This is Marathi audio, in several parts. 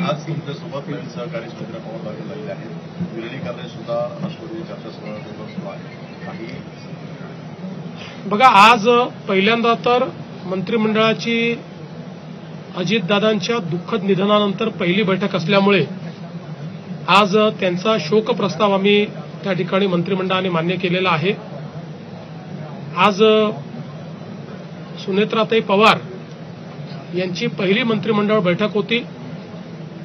आज तुमच्यासोबत नवीन सहकारी सुनेत्रा पवार लागलेले आहेत. विलिनीकरणे सुद्धा राष्ट्रवादी चर्चासभागृहात सुरू आहे. काही बघा, आज पहिल्यांदा तर मंत्रिमंडळाची अजितदादांच्या दुःखद निधनानंतर पहिली बैठक असल्यामुळे आज त्यांचा शोक प्रस्ताव आम्ही त्या ठिकाणी मंत्रिमंडळाने मान्य केलेला आहे. आज सुनेत्राताई पवार यांची पहिली मंत्रिमंडळ बैठक होती,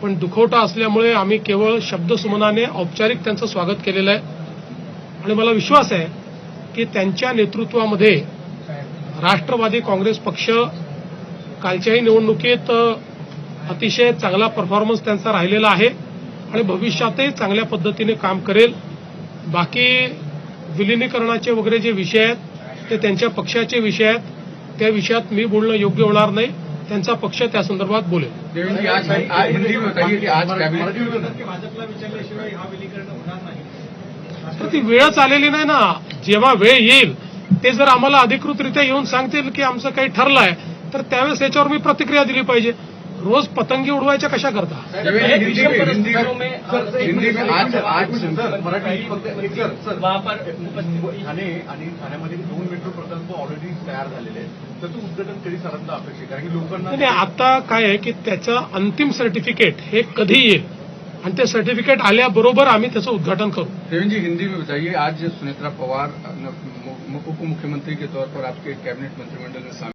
पण दुखवटा असल्यामुळे आम्ही केवळ शब्दसुमनाने औपचारिक त्यांचं स्वागत केलेलं आहे. आणि मला विश्वास आहे की त्यांच्या नेतृत्वामध्ये राष्ट्रवादी काँग्रेस पक्ष कालच्याही निवडणुकीत अतिशय चांगला परफॉर्मन्स त्यांचा राहिलेला आहे आणि भविष्यातही चांगल्या पद्धतीने काम करेल. बाकी विलिनीकरणाचे वगैरे जे विषय आहेत ते त्यांच्या पक्षाचे विषय आहेत. त्या विषयात मी बोलणं योग्य होणार नाही. त्यांचा पक्ष त्या संदर्भात बोलेल. तर ती वेळच आलेली नाही ना. जेव्हा वेळ येईल ते जर आम्हाला अधिकृतरित्या येऊन सांगतील की आमचं काही ठरलं आहे तर त्यावेळेस याच्यावर मी प्रतिक्रिया दिली पाहिजे. रोज पतंगी उडवायच्या कशा करता? ठाणे आणि ठाण्यामध्ये 2 मेट्रो प्रकल्प ऑलरेडी तयार झालेले आहेत. त्याचं उद्घाटन कधी साधारणतः अपेक्षित, कारण की लोकांना आता काय आहे की त्याचं अंतिम सर्टिफिकेट हे कधी येईल आणि ते सर्टिफिकेट आल्याबरोबर आम्ही त्याचं उद्घाटन करू. देवेंद्र जी, हिंदी में बताइए, आज सुनेत्रा पवार उप मुख्यमंत्री के तौर पर आपके कैबिनेट मंत्रिमंडल में शामिल